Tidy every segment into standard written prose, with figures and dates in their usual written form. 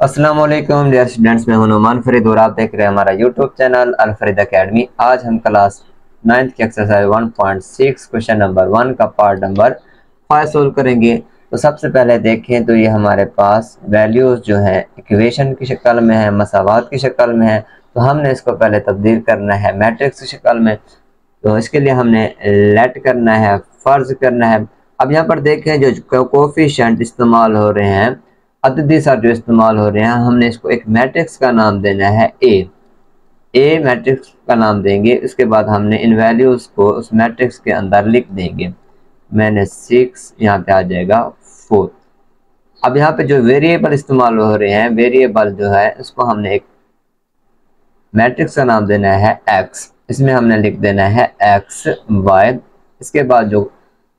अस्सलाम वालेकुम dear students, मैं हूं नुमान फरीद और आप देख रहे हैं हमारा यूट्यूब चैनल अल फरीद एकेडमी। आज हम क्लास 9th की एक्सरसाइज 1.6 क्वेश्चन नंबर 1 का पार्ट नंबर 5 सोल्व करेंगे। तो सबसे पहले देखें तो ये हमारे पास वैल्यूज जो है इक्वेशन की शक्ल में है, मसावात की शक्ल में है। तो हमने इसको पहले तब्दील करना है मैट्रिक्स की शक्ल में। तो इसके लिए हमने लेट करना है, फर्ज करना है। अब यहाँ पर देखें जो कोफिशिएंट इस्तेमाल हो रहे हैं, अददी सार जो इस्तेमाल हो रहे हैं, हमने इसको एक मैट्रिक्स का नाम देना है ए मैट्रिक्स का नाम देंगे। उसके बाद हमने इन वैल्यूज को उस मैट्रिक्स के अंदर लिख देंगे। मैंने 6 यहाँ पे आ जाएगा 4। अब यहाँ पे जो वेरिएबल इस्तेमाल हो रहे हैं, वेरिएबल जो है उसको हमने एक मैट्रिक्स का नाम देना है एक्स। इसमें हमने लिख देना है एक्स वाई। इसके बाद जो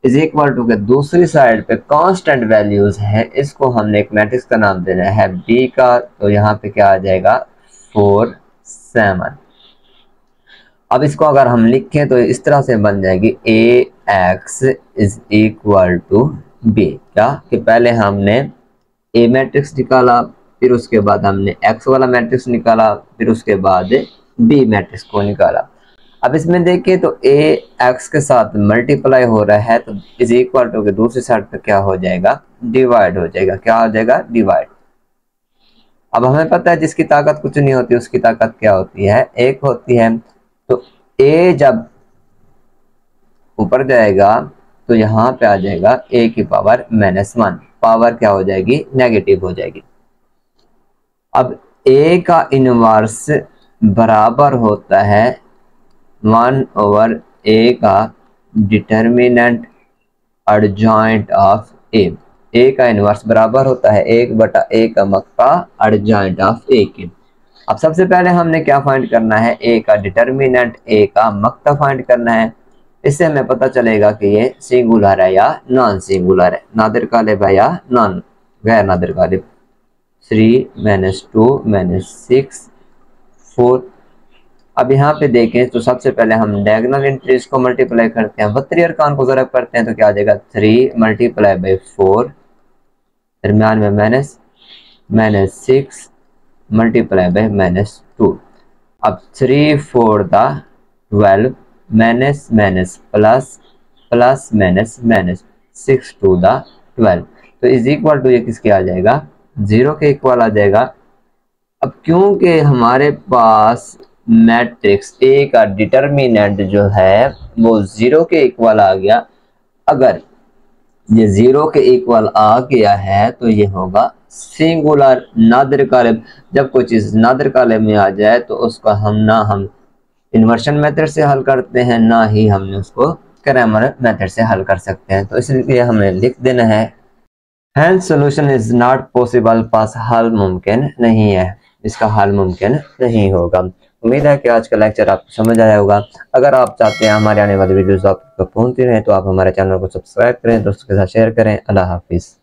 इज इक्वल टू के दूसरी साइड पे कांस्टेंट वैल्यूज है, इसको हमने एक मैट्रिक्स का नाम देना है बी का। तो यहाँ पे क्या आ जाएगा 4 7। अब इसको अगर हम लिखें तो इस तरह से बन जाएगी a x is equal to b. क्या कि पहले हमने ए मैट्रिक्स निकाला, फिर उसके बाद हमने एक्स वाला मैट्रिक्स निकाला, फिर उसके बाद बी मैट्रिक्स को निकाला। अब इसमें देखिए तो ए एक्स के साथ मल्टीप्लाई हो रहा है, तो इज इक्वल टू के दूसरी साइड पे क्या हो जाएगा, डिवाइड हो जाएगा। क्या हो जाएगा, डिवाइड। अब हमें पता है जिसकी ताकत कुछ नहीं होती उसकी ताकत क्या होती है, एक होती है। तो ए जब ऊपर जाएगा तो यहाँ पे आ जाएगा ए की पावर -1। पावर क्या हो जाएगी, नेगेटिव हो जाएगी। अब ए का इनवर्स बराबर होता है 1/a का डिटर्मिनेंट एडजॉइंट ऑफ ए का इनवर्स बराबर होता है 1/a का मक्ता एडजॉइंट ऑफ ए के। अब सबसे पहले हमने क्या फाइंड करना है, ए का डिटर्मिनेंट, ए का मक्ता फाइंड करना है। इससे हमें पता चलेगा कि ये सिंगुलर है या नॉन सिंगुलर है, नादिर कालिब है या नॉन गैर नादिर कालिब। 3 - 2 - 6 4। अब यहाँ पे देखें तो सबसे पहले हम डायगोनल एंट्रीज को मल्टीप्लाई करते हैं, वतरी अरकान को ज़रब करते हैं। तो क्या आ जाएगा 3 × 4, दरमियान में -6 × -2। अब 3 4 12, माइनस प्लस प्लस माइनस 6 2 12। तो इज इक्वल टू ये किसके आ जाएगा, 0 के इक्वल आ जाएगा। अब क्योंकि हमारे पास मैट्रिक्स ए का डिटर्मिनेंट जो है वो 0 के इक्वल आ गया, अगर ये 0 के इक्वल आ गया है तो ये होगा सिंगुलर नादिर कालिब। जब कोई चीज़ नादिर कालिब में आ जाए तो उसका हम इन्वर्शन मेथड से हल करते हैं, ना ही हमने उसको क्रैमर मेथड से हल कर सकते हैं। तो इसलिए हमें लिख देना है hence solution is not possible, पास हल मुमकिन नहीं है, इसका हल मुमकिन नहीं होगा। उम्मीद है कि आज का लेक्चर आपको समझ आया होगा। अगर आप चाहते हैं हमारे आने वाली वीडियोस आप तक पहुंचती रहें तो आप हमारे चैनल को सब्सक्राइब करें, दोस्तों के साथ शेयर करें। अल्लाह हाफिज़।